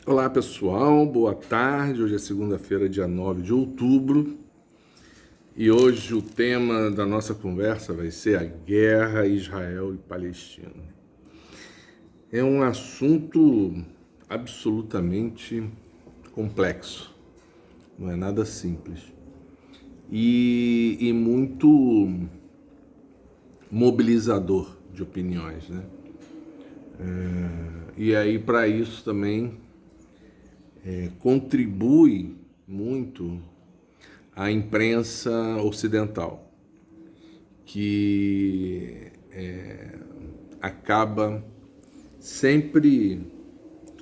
Olá pessoal, boa tarde. Hoje é segunda-feira, dia 9 de outubro, e hoje o tema da nossa conversa vai ser a guerra Israel e Palestina. É um assunto absolutamente complexo, não é nada simples e muito mobilizador de opiniões, né? E aí, para isso também contribui muito a imprensa ocidental, que acaba sempre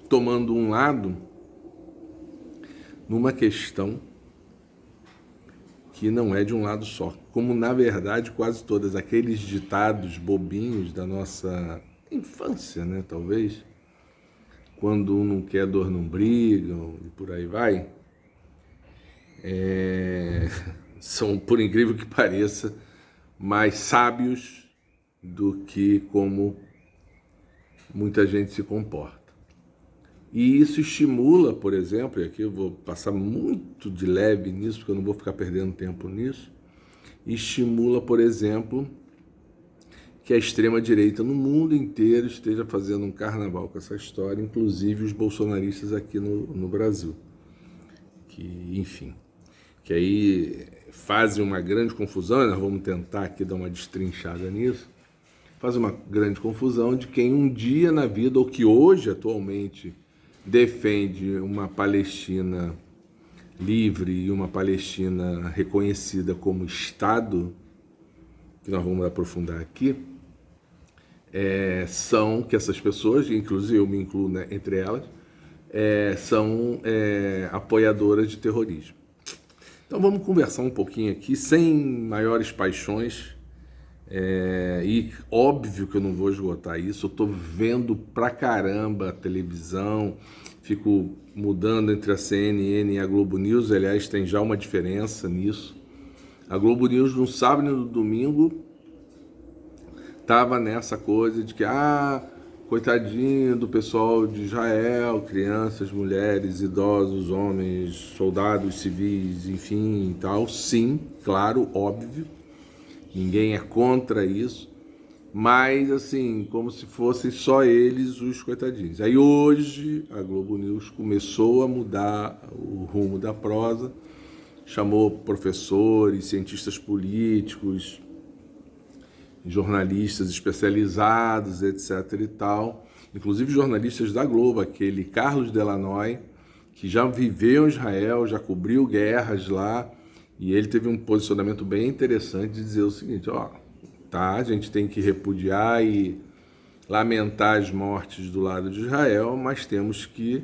tomando um lado numa questão que não é de um lado só, como na verdade quase todas aqueles ditados bobinhos da nossa infância, né, talvez, quando um não quer, dor não brigam e por aí vai, são, por incrível que pareça, mais sábios do que como muita gente se comporta. E isso estimula, por exemplo, e aqui eu vou passar muito de leve nisso, porque eu não vou ficar perdendo tempo nisso, estimula, por exemplo, que a extrema-direita no mundo inteiro esteja fazendo um carnaval com essa história, inclusive os bolsonaristas aqui no Brasil. Que, enfim, que aí fazem uma grande confusão, e nós vamos tentar aqui dar uma destrinchada nisso, faz uma grande confusão de quem um dia na vida, ou que hoje, atualmente, defende uma Palestina livre e uma Palestina reconhecida como Estado, que nós vamos aprofundar aqui, são que essas pessoas, inclusive eu me incluo, né, entre elas, são apoiadoras de terrorismo. Então vamos conversar um pouquinho aqui, sem maiores paixões, e óbvio que eu não vou esgotar isso. Eu tô vendo pra caramba a televisão, fico mudando entre a CNN e a Globo News. Aliás, tem já uma diferença nisso. A Globo News no sábado e no domingo tava nessa coisa de que coitadinho do pessoal de Israel, crianças, mulheres, idosos, homens, soldados civis, enfim e tal. Sim, claro, óbvio. Ninguém é contra isso, mas assim, como se fossem só eles os coitadinhos. Aí hoje a Globo News começou a mudar o rumo da prosa, chamou professores, cientistas políticos, jornalistas especializados, etc. e tal, inclusive jornalistas da Globo, aquele Carlos Delanoy, que já viveu em Israel, já cobriu guerras lá. E ele teve um posicionamento bem interessante de dizer o seguinte: a gente tem que repudiar e lamentar as mortes do lado de Israel, mas temos que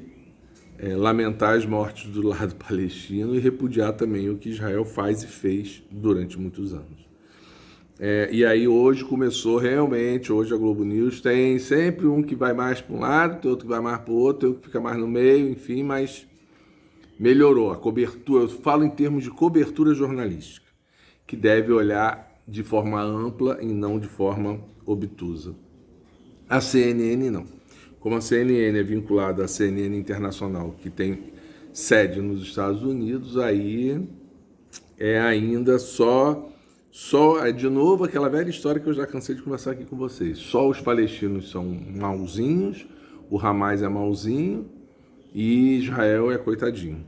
lamentar as mortes do lado palestino e repudiar também o que Israel faz e fez durante muitos anos. E aí hoje começou realmente, hoje a Globo News tem sempre um que vai mais para um lado, tem outro que vai mais para o outro, tem outro que fica mais no meio, enfim, mas melhorou a cobertura. Eu falo em termos de cobertura jornalística, que deve olhar de forma ampla e não de forma obtusa. A CNN não. Como a CNN é vinculada à CNN Internacional, que tem sede nos Estados Unidos, aí é ainda só de novo aquela velha história que eu já cansei de conversar aqui com vocês. Só os palestinos são mauzinhos, o Hamas é mauzinho e Israel é coitadinho.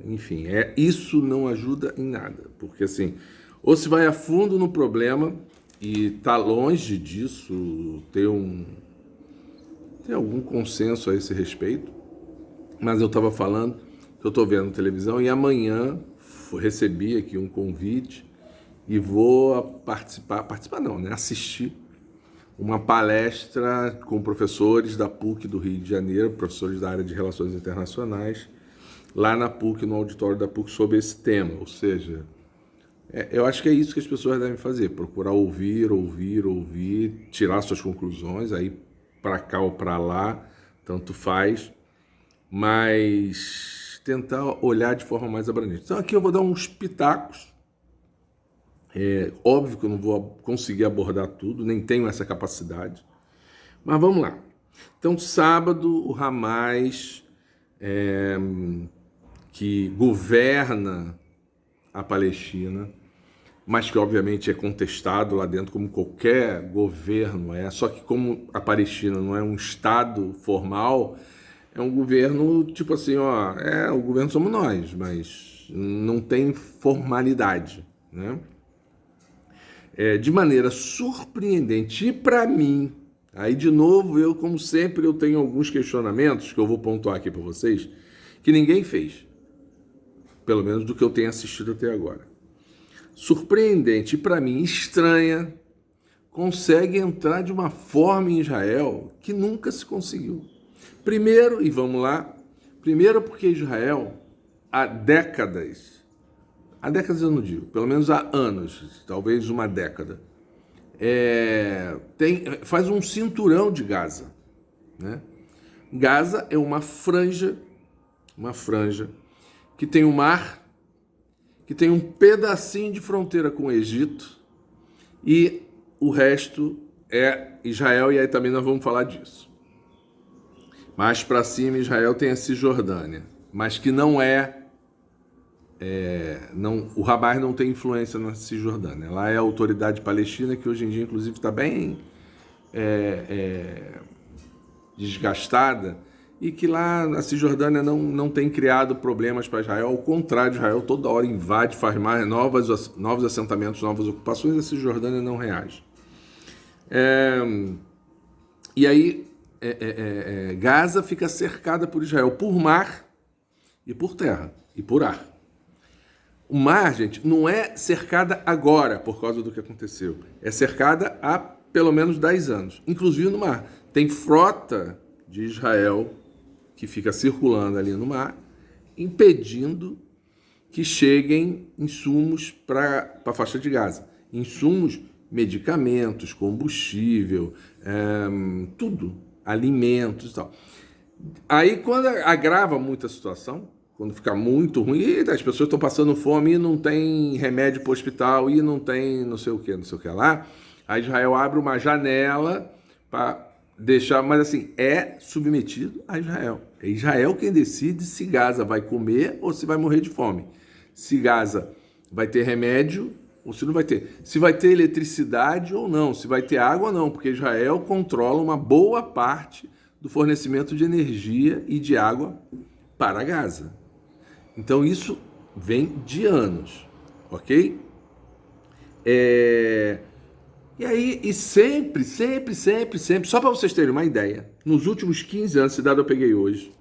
Enfim, isso não ajuda em nada, porque assim, ou se vai a fundo no problema, e tá longe disso ter algum consenso a esse respeito, mas eu estava falando que eu estou vendo televisão e amanhã recebi aqui um convite e vou participar não, né? Assistir uma palestra com professores da PUC do Rio de Janeiro, professores da área de Relações Internacionais, lá na PUC, no auditório da PUC, sobre esse tema. Ou seja, eu acho que é isso que as pessoas devem fazer, procurar ouvir, tirar suas conclusões, aí para cá ou para lá, tanto faz, mas tentar olhar de forma mais abrangente. Então aqui eu vou dar uns pitacos. Óbvio que eu não vou conseguir abordar tudo, nem tenho essa capacidade, mas vamos lá. Então, sábado, o Hamas que governa a Palestina, mas que obviamente é contestado lá dentro como qualquer governo é, só que como a Palestina não é um estado formal, é um governo tipo assim, ó, o governo somos nós, mas não tem formalidade, né? De maneira surpreendente, e para mim, aí de novo, eu como sempre, eu tenho alguns questionamentos que eu vou pontuar aqui para vocês, que ninguém fez, pelo menos do que eu tenho assistido até agora. Surpreendente e para mim estranha, consegue entrar de uma forma em Israel que nunca se conseguiu. Primeiro, e vamos lá, primeiro porque Israel há décadas eu não digo, pelo menos há anos, talvez uma década, faz um cinturão de Gaza, né? Gaza é uma franja que tem o mar, que tem um pedacinho de fronteira com o Egito e o resto é Israel, e aí também nós vamos falar disso. Mais para cima, Israel tem a Cisjordânia, mas que não o Hamas não tem influência na Cisjordânia. Lá é a autoridade palestina, que hoje em dia, inclusive, está bem desgastada, e que lá na Cisjordânia não tem criado problemas para Israel. Ao contrário, Israel toda hora invade, faz mais novos assentamentos, novas ocupações, e a Cisjordânia não reage. E aí, Gaza fica cercada por Israel por mar e por terra e por ar. O mar, gente, não é cercada agora por causa do que aconteceu. É cercada há pelo menos 10 anos, inclusive no mar. Tem frota de Israel que fica circulando ali no mar, impedindo que cheguem insumos para a faixa de Gaza. Insumos, medicamentos, combustível, tudo, alimentos e tal. Aí, quando agrava muito a situação, quando fica muito ruim, e as pessoas estão passando fome e não tem remédio para o hospital e não tem não sei o que lá, aí Israel abre uma janela para deixar, mas assim, é submetido a Israel. É Israel quem decide se Gaza vai comer ou se vai morrer de fome. Se Gaza vai ter remédio ou se não vai ter. Se vai ter eletricidade ou não, se vai ter água ou não, porque Israel controla uma boa parte do fornecimento de energia e de água para Gaza. Então isso vem de anos, ok? E aí, e sempre, só para vocês terem uma ideia, nos últimos 15 anos, esse dado eu peguei hoje,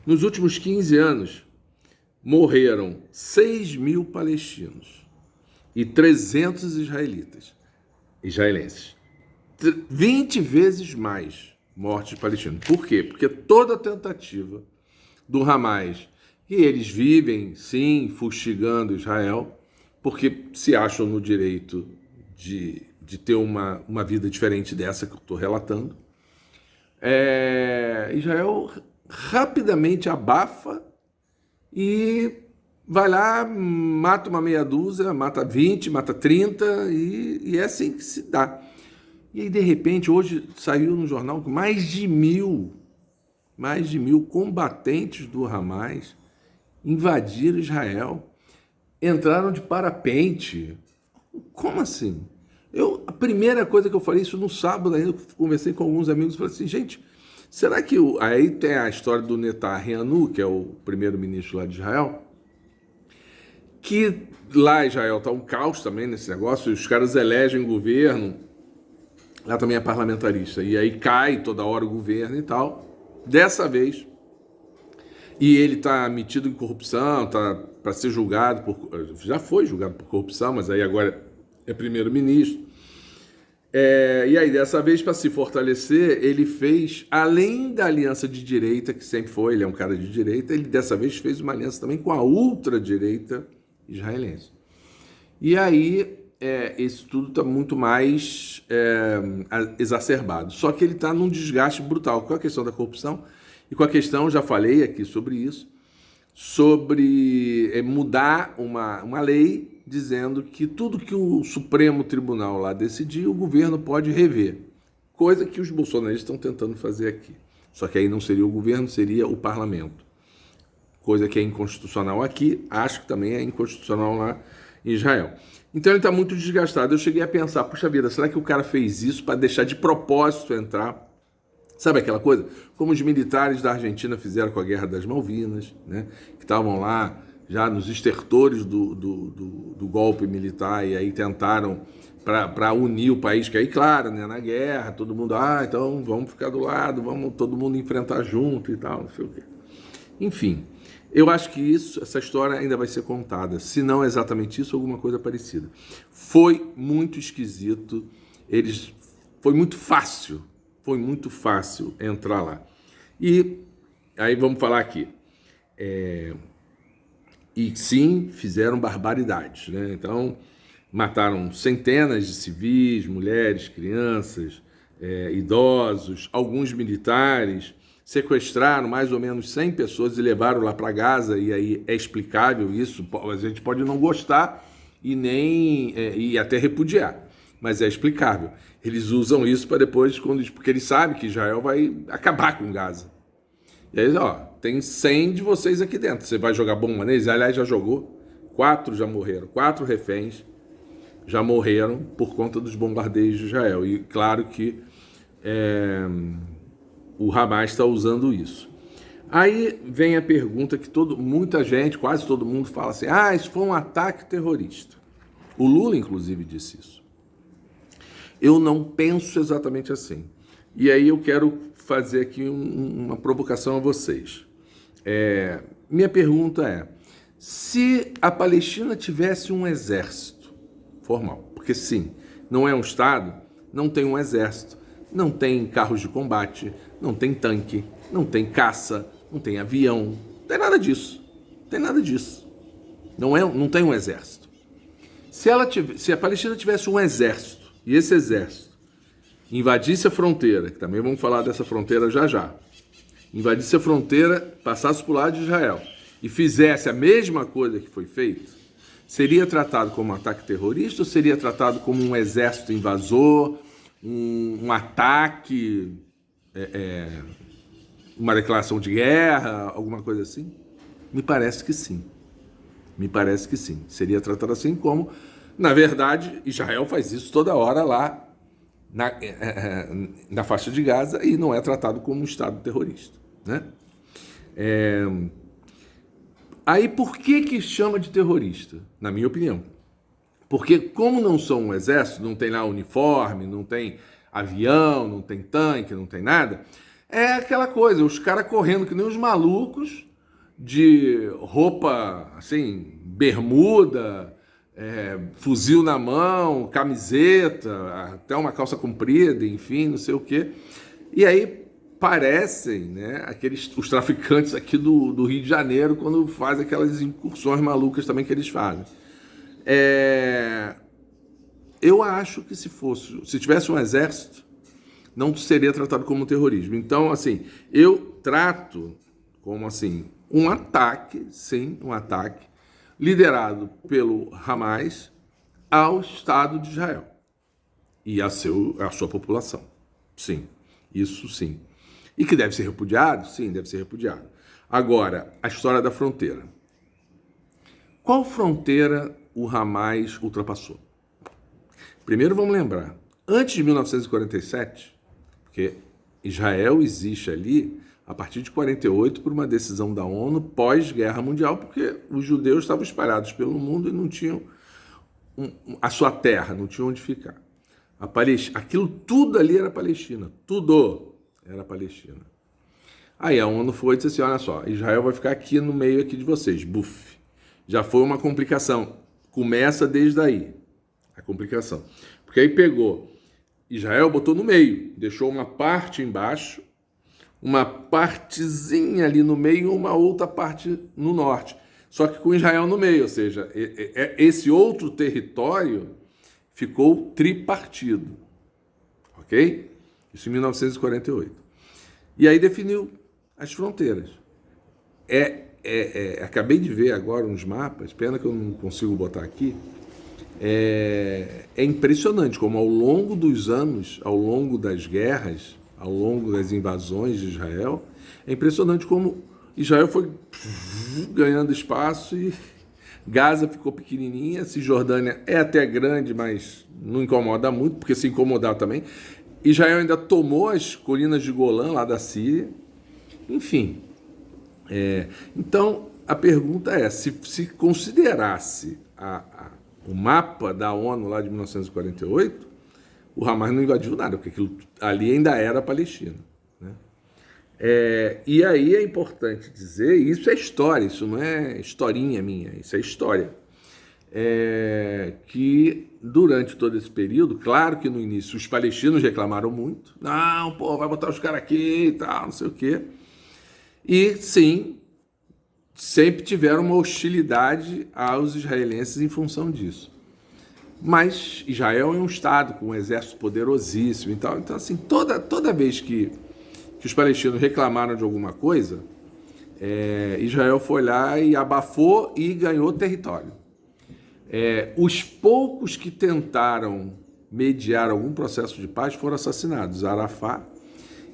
nos últimos 15 anos, morreram 6 mil palestinos e 300 israelenses. 20 vezes mais mortes de palestinos. Por quê? Porque toda tentativa do Hamas, e eles vivem, sim, fustigando Israel, porque se acham no direito de ter uma vida diferente dessa que eu estou relatando. Israel rapidamente abafa e vai lá, mata uma meia dúzia, mata 20, mata 30, e é assim que se dá. E aí, de repente, hoje saiu no jornal que mais de mil combatentes do Hamas invadiram Israel, entraram de parapente. Como assim? A primeira coisa que eu falei, isso no sábado ainda, conversei com alguns amigos, falei assim, gente, será que... Aí tem a história do Netanyahu, que é o primeiro-ministro lá de Israel, que lá em Israel está um caos também nesse negócio, os caras elegem governo, lá também é parlamentarista, e aí cai toda hora o governo e tal. Dessa vez, e ele está metido em corrupção, está para ser julgado, já foi julgado por corrupção, mas aí agora é primeiro-ministro. E aí, dessa vez, para se fortalecer, ele fez, além da aliança de direita, que sempre foi, ele é um cara de direita, ele dessa vez fez uma aliança também com a ultradireita israelense. E aí, isso tudo está muito mais exacerbado. Só que ele está num desgaste brutal com a questão da corrupção e com a questão, já falei aqui sobre isso, sobre mudar uma lei dizendo que tudo que o Supremo Tribunal lá decidir, o governo pode rever. Coisa que os bolsonaristas estão tentando fazer aqui. Só que aí não seria o governo, seria o parlamento. coisa que é inconstitucional aqui, acho que também é inconstitucional lá em Israel. Então ele está muito desgastado. Eu cheguei a pensar, puxa vida, será que o cara fez isso para deixar de propósito entrar? Sabe aquela coisa? Como os militares da Argentina fizeram com a Guerra das Malvinas, né? Que estavam lá já nos estertores do golpe militar e aí tentaram para unir o país, que aí, claro, né, na guerra, todo mundo, então vamos ficar do lado, vamos todo mundo enfrentar junto e tal, não sei o quê. Enfim, eu acho que essa história ainda vai ser contada, se não exatamente isso, alguma coisa parecida. Foi muito esquisito, foi muito fácil entrar lá. E aí vamos falar aqui. E sim, fizeram barbaridades, né? Então, mataram centenas de civis, mulheres, crianças, idosos, alguns militares, sequestraram mais ou menos 100 pessoas e levaram lá para Gaza, e aí é explicável isso, a gente pode não gostar e nem e até repudiar, mas é explicável. Eles usam isso para depois, porque eles sabem que Israel vai acabar com Gaza. E aí, tem 100 de vocês aqui dentro, você vai jogar bomba neles? Aliás, já jogou, 4 já morreram, 4 reféns já morreram por conta dos bombardeios de Israel. E claro que o Hamas está usando isso. Aí vem a pergunta que muita gente, quase todo mundo fala assim, isso foi um ataque terrorista. O Lula, inclusive, disse isso. Eu não penso exatamente assim. E aí eu quero fazer aqui uma provocação a vocês. Minha pergunta é, se a Palestina tivesse um exército formal, porque sim, não é um Estado, não tem um exército, não tem carros de combate, não tem tanque, não tem caça, não tem avião, não tem nada disso. Não tem um exército. Se a Palestina tivesse um exército, e esse exército invadisse a fronteira, que também vamos falar dessa fronteira já, invadisse a fronteira, passasse por lado de Israel e fizesse a mesma coisa que foi feito, seria tratado como um ataque terrorista ou seria tratado como um exército invasor, um ataque, uma declaração de guerra, alguma coisa assim? Me parece que sim. Seria tratado assim como, na verdade, Israel faz isso toda hora lá na faixa de Gaza e não é tratado como um Estado terrorista, né? Aí por que chama de terrorista? Na minha opinião. Porque como não são um exército, não tem lá uniforme, não tem avião, não tem tanque, não tem nada, é aquela coisa, os caras correndo que nem os malucos, de roupa, assim, bermuda, fuzil na mão, camiseta, até uma calça comprida, enfim, não sei o quê. E aí parecem, né, os traficantes aqui do Rio de Janeiro quando fazem aquelas incursões malucas também que eles fazem. Eu acho que se tivesse um exército, não seria tratado como terrorismo. Então, assim, eu trato como, assim, um ataque, liderado pelo Hamas ao Estado de Israel e a sua população. Sim, isso sim. E que deve ser repudiado? Sim, deve ser repudiado. Agora, a história da fronteira. Qual fronteira o Hamas ultrapassou? Primeiro vamos lembrar, antes de 1947, porque Israel existe ali a partir de 48 por uma decisão da ONU pós-Guerra Mundial, porque os judeus estavam espalhados pelo mundo e não tinham a sua terra, não tinham onde ficar. Aquilo tudo ali era Palestina, tudo era Palestina. Aí a ONU foi e disse assim, olha só, Israel vai ficar aqui no meio aqui de vocês, buf. Já foi uma complicação, começa desde aí, a complicação. Porque aí pegou, Israel botou no meio, deixou uma parte embaixo, uma partezinha ali no meio e uma outra parte no norte. Só que com Israel no meio, ou seja, esse outro território ficou tripartido. Ok? Isso em 1948. E aí definiu as fronteiras. Acabei de ver agora uns mapas, pena que eu não consigo botar aqui. É impressionante como ao longo dos anos, ao longo das guerras, ao longo das invasões de Israel, é impressionante como Israel foi ganhando espaço e Gaza ficou pequenininha, Cisjordânia é até grande, mas não incomoda muito, porque se incomodar também. Israel ainda tomou as colinas de Golã, lá da Síria. Enfim, então a pergunta é, se considerasse o mapa da ONU lá de 1948, o Hamas não invadiu nada, porque aquilo ali ainda era a Palestina, né? E aí é importante dizer, isso é história, isso não é historinha minha, isso é história, que durante todo esse período, claro que no início os palestinos reclamaram muito, não, pô, vai botar os caras aqui e tal, não sei o quê, e sim, sempre tiveram uma hostilidade aos israelenses em função disso. Mas Israel é um estado com um exército poderosíssimo e tal, então assim, toda vez que os palestinos reclamaram de alguma coisa, Israel foi lá e abafou e ganhou território. Os poucos que tentaram mediar algum processo de paz foram assassinados. Arafat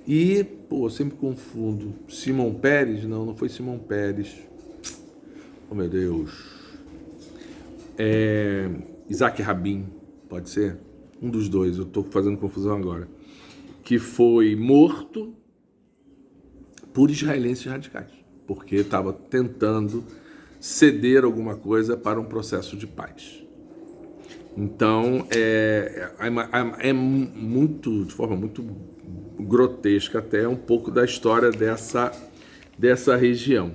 e, eu sempre confundo, Simão Peres? Não foi Simão Peres. Oh, meu Deus. Isaac Rabin, pode ser? Um dos dois, eu estou fazendo confusão agora. Que foi morto por israelenses radicais, porque estava tentando ceder alguma coisa para um processo de paz. Então, muito, de forma muito grotesca até, um pouco da história dessa região.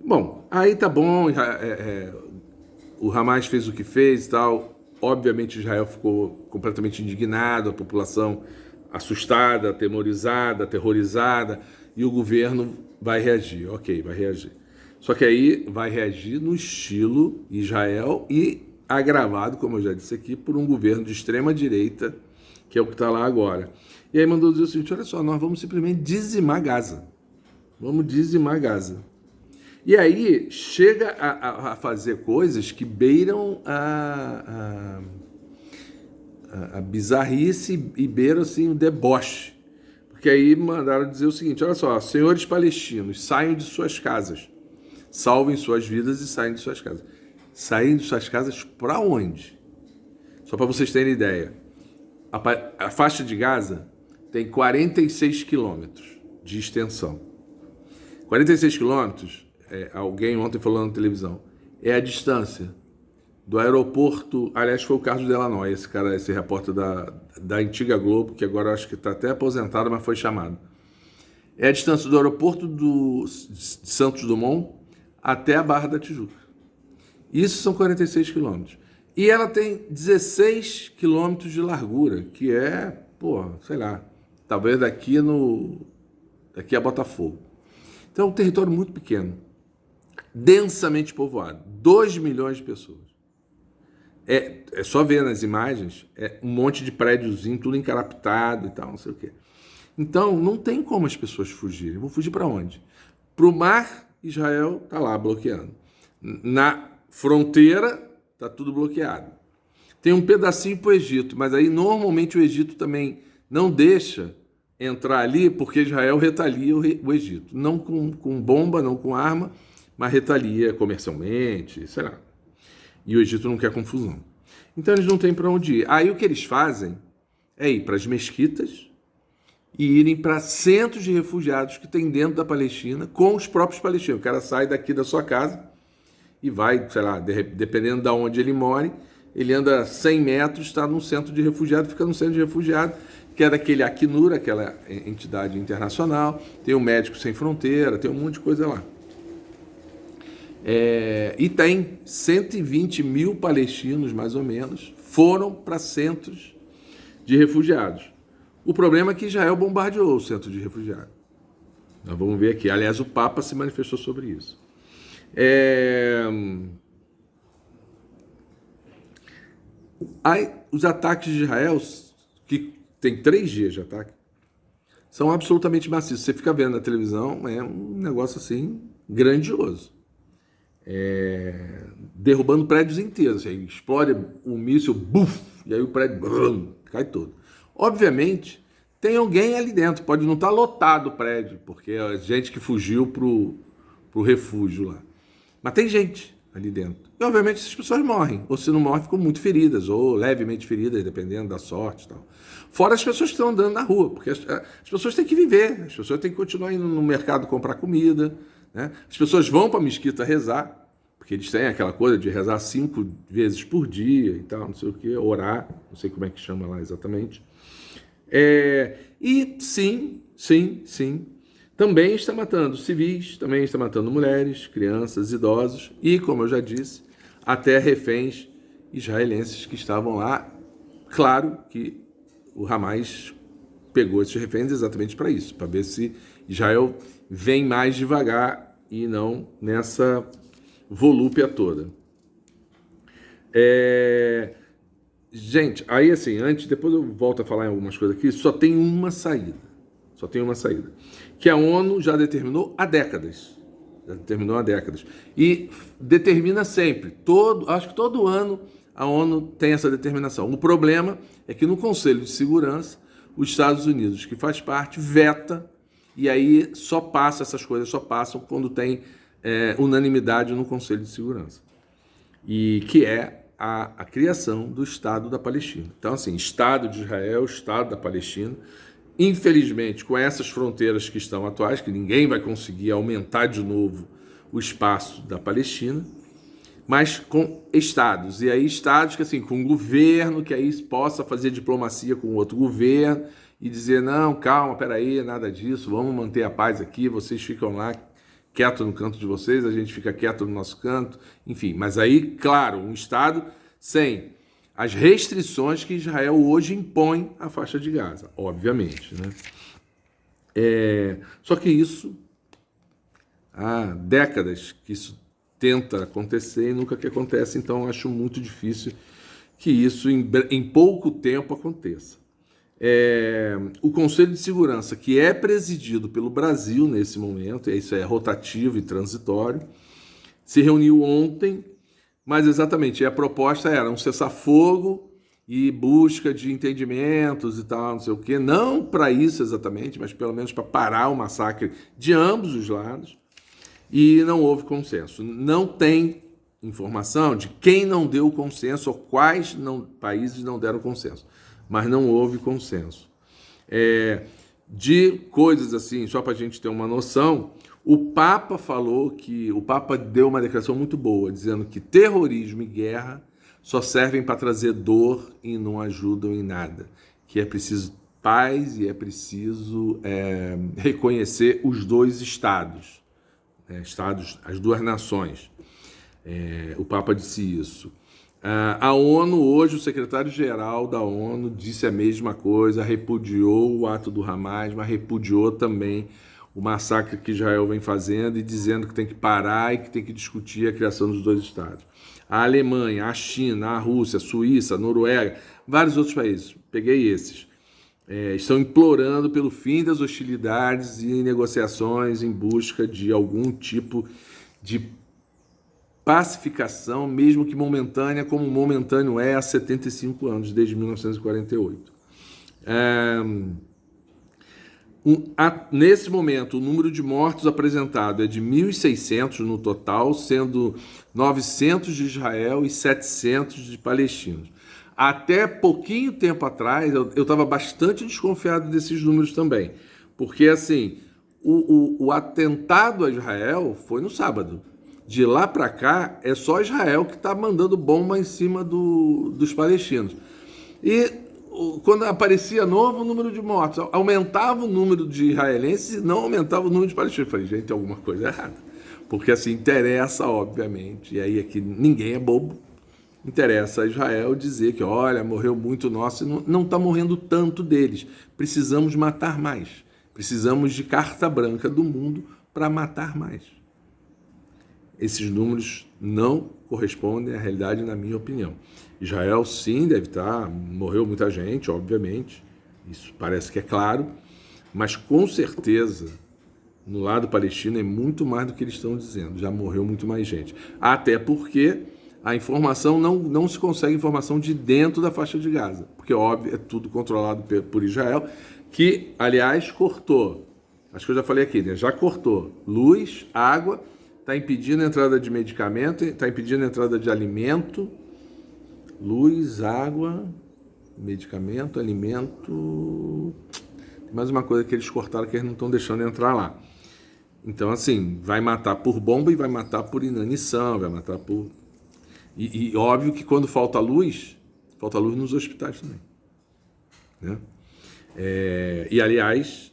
Bom, aí tá bom, o Hamas fez o que fez e tal, obviamente Israel ficou completamente indignado, a população assustada, atemorizada, aterrorizada, e o governo vai reagir, ok, vai reagir. Só que aí vai reagir no estilo Israel e agravado, como eu já disse aqui, por um governo de extrema-direita, que é o que está lá agora. E aí mandou dizer o seguinte, olha só, nós vamos simplesmente dizimar Gaza. Vamos dizimar Gaza. E aí chega a fazer coisas que beiram a bizarrice e beiram assim, o deboche. Porque aí mandaram dizer o seguinte, olha só, senhores palestinos, saiam de suas casas, salvem suas vidas e saiam de suas casas. Saem de suas casas para onde? Só para vocês terem ideia, a faixa de Gaza tem 46 quilômetros de extensão. 46 quilômetros, alguém ontem falou na televisão, é a distância do aeroporto, aliás, foi o Carlos Delanoy, esse repórter da antiga Globo, que agora acho que está até aposentado, mas foi chamado. É a distância do aeroporto de Santos Dumont até a Barra da Tijuca. Isso são 46 quilômetros. E ela tem 16 quilômetros de largura, que é, sei lá, talvez daqui a Botafogo. Então é um território muito pequeno, densamente povoado, 2 milhões de pessoas. É só ver nas imagens, um monte de prédiozinho, tudo encarapitado e tal, não sei o quê. Então, não tem como as pessoas fugirem. Vão fugir para onde? Para o mar, Israel está lá bloqueando. Na fronteira, está tudo bloqueado. Tem um pedacinho para o Egito, mas aí normalmente o Egito também não deixa entrar ali, porque Israel retalia o Egito. Não com bomba, não com arma, mas retalia comercialmente, sei lá. E o Egito não quer confusão. Então eles não têm para onde ir. Aí o que eles fazem é ir para as mesquitas e irem para centros de refugiados que tem dentro da Palestina com os próprios palestinos. O cara sai daqui da sua casa e vai, sei lá, dependendo de onde ele mora, ele anda 100 metros, está num centro de refugiado, fica num centro de refugiado, que é daquele Acnur, aquela entidade internacional, tem o Médicos Sem Fronteira, tem um monte de coisa lá. E tem 120 mil palestinos, mais ou menos, foram para centros de refugiados. O problema é que Israel bombardeou o centro de refugiados. Nós vamos ver aqui. Aliás, o Papa se manifestou sobre isso. Os ataques de Israel, que tem 3 dias de ataque, são absolutamente maciços. Você fica vendo na televisão, é um negócio assim grandioso. Derrubando prédios inteiros. Assim, explode um míssil, buf, e aí o prédio cai todo. Obviamente, tem alguém ali dentro, pode não estar lotado o prédio, porque é gente que fugiu pro refúgio lá. Mas tem gente ali dentro. E, obviamente, essas pessoas morrem. Ou se não morrem, ficam muito feridas, ou levemente feridas, dependendo da sorte e tal. Fora as pessoas que estão andando na rua, porque as pessoas têm que viver, as pessoas têm que continuar indo no mercado comprar comida, né? As pessoas vão para a mesquita rezar, porque eles têm aquela coisa de rezar 5 vezes por dia e tal, não sei o que, orar, não sei como é que chama lá exatamente. E sim, também está matando civis, também está matando mulheres, crianças, idosos e, como eu já disse, até reféns israelenses que estavam lá. Claro que o Hamas pegou esses reféns exatamente para isso, para ver se Israel vem mais devagar e não nessa volúpia toda. Gente, aí assim, depois eu volto a falar em algumas coisas aqui, só tem uma saída, que a ONU já determinou há décadas, e determina sempre, acho que todo ano a ONU tem essa determinação. O problema é que no Conselho de Segurança, os Estados Unidos, que faz parte, veta, e aí essas coisas só passam quando tem unanimidade no Conselho de Segurança, e que é a criação do Estado da Palestina. Então, assim, Estado de Israel, Estado da Palestina, infelizmente, com essas fronteiras que estão atuais, que ninguém vai conseguir aumentar de novo o espaço da Palestina, mas com estados, e aí estados que assim, com um governo que aí possa fazer diplomacia com outro governo e dizer, não, calma, peraí, nada disso, vamos manter a paz aqui, vocês ficam lá quieto no canto de vocês, a gente fica quieto no nosso canto, enfim. Mas aí, claro, um Estado sem as restrições que Israel hoje impõe à faixa de Gaza, obviamente, né? Só que isso, há décadas que isso tenta acontecer e nunca que acontece, então acho muito difícil que isso em pouco tempo aconteça. O Conselho de Segurança, que é presidido pelo Brasil nesse momento, isso é rotativo e transitório, se reuniu ontem, mas exatamente a proposta era um cessar-fogo e busca de entendimentos e tal, não sei o quê, não para isso exatamente, mas pelo menos para parar o massacre de ambos os lados, e não houve consenso. Não tem informação de quem não deu consenso ou quais países não deram consenso, mas não houve consenso. De coisas assim, só para a gente ter uma noção, o Papa deu uma declaração muito boa, dizendo que terrorismo e guerra só servem para trazer dor e não ajudam em nada, que é preciso paz e é preciso reconhecer os dois estados, as duas nações. O Papa disse isso. A ONU hoje, o secretário-geral da ONU disse a mesma coisa, repudiou o ato do Hamas, mas repudiou também o massacre que Israel vem fazendo e dizendo que tem que parar e que tem que discutir a criação dos dois estados. A Alemanha, a China, a Rússia, a Suíça, a Noruega, vários outros países, peguei esses, estão implorando pelo fim das hostilidades e negociações em busca de algum tipo de pacificação, mesmo que momentânea, como momentâneo é há 75 anos, desde 1948. Nesse momento, o número de mortos apresentado é de 1.600 no total, sendo 900 de Israel e 700 de palestinos. Até pouquinho tempo atrás, eu estava bastante desconfiado desses números também, porque assim, o atentado a Israel foi no sábado. De lá para cá, é só Israel que está mandando bomba em cima dos palestinos. E quando aparecia novo número de mortos, aumentava o número de israelenses e não aumentava o número de palestinos. Eu falei, gente, tem alguma coisa errada. Porque assim, interessa, obviamente, e aí aqui ninguém é bobo, interessa a Israel dizer que, olha, morreu muito nosso e não está morrendo tanto deles. Precisamos matar mais. Precisamos de carta branca do mundo para matar mais. Esses números não correspondem à realidade, na minha opinião. Israel, sim, deve estar, morreu muita gente, obviamente, isso parece que é claro, mas com certeza, no lado palestino, é muito mais do que eles estão dizendo, já morreu muito mais gente. Até porque a informação, não se consegue informação de dentro da faixa de Gaza, porque, óbvio, é tudo controlado por Israel, que, aliás, cortou, acho que eu já falei aqui, né? Já cortou luz, água, está impedindo a entrada de medicamento, está impedindo a entrada de alimento, luz, água, medicamento, alimento. Tem mais uma coisa que eles cortaram que eles não estão deixando entrar lá. Então, assim, vai matar por bomba e vai matar por inanição, vai matar por... E óbvio que quando falta luz nos hospitais também, né? E, aliás,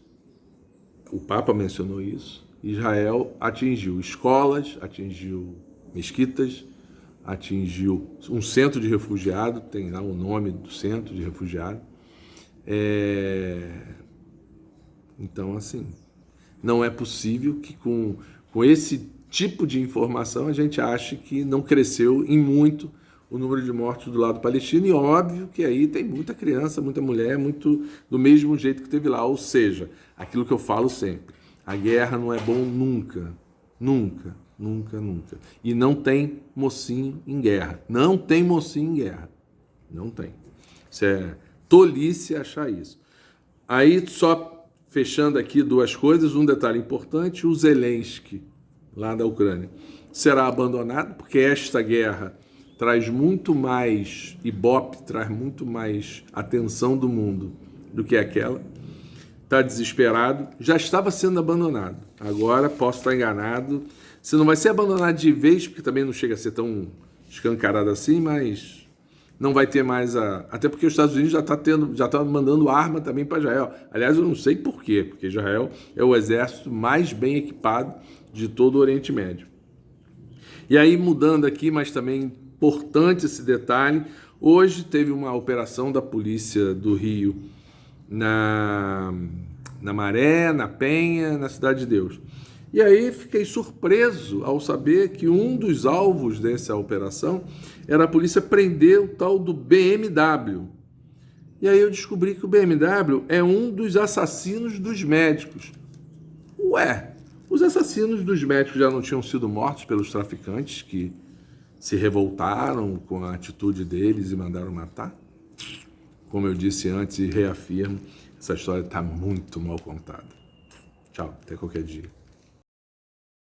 o Papa mencionou isso, Israel atingiu escolas, atingiu mesquitas, atingiu um centro de refugiado, tem lá o nome do centro de refugiado. Então, assim, não é possível que com esse tipo de informação a gente ache que não cresceu em muito o número de mortos do lado palestino, e óbvio que aí tem muita criança, muita mulher, muito do mesmo jeito que teve lá. Ou seja, aquilo que eu falo sempre, a guerra não é bom nunca, nunca, nunca, nunca. E não tem mocinho em guerra, não tem mocinho em guerra, não tem. Isso é tolice achar isso. Aí, só fechando aqui duas coisas, um detalhe importante, o Zelensky, lá da Ucrânia, será abandonado, porque esta guerra traz muito mais ibope, traz muito mais atenção do mundo do que aquela. Está desesperado, já estava sendo abandonado. Agora posso estar enganado. Se não vai ser abandonado de vez, porque também não chega a ser tão escancarado assim, mas não vai ter mais até porque os Estados Unidos já está mandando arma também para Israel. Aliás, eu não sei por quê, porque Israel é o exército mais bem equipado de todo o Oriente Médio. E aí, mudando aqui, mas também importante esse detalhe, hoje teve uma operação da Polícia do Rio na Maré, na Penha, na Cidade de Deus. E aí fiquei surpreso ao saber que um dos alvos dessa operação era a polícia prender o tal do BMW. E aí eu descobri que o BMW é um dos assassinos dos médicos. Ué, os assassinos dos médicos já não tinham sido mortos pelos traficantes que se revoltaram com a atitude deles e mandaram matar? Como eu disse antes e reafirmo, essa história está muito mal contada. Tchau, até qualquer dia.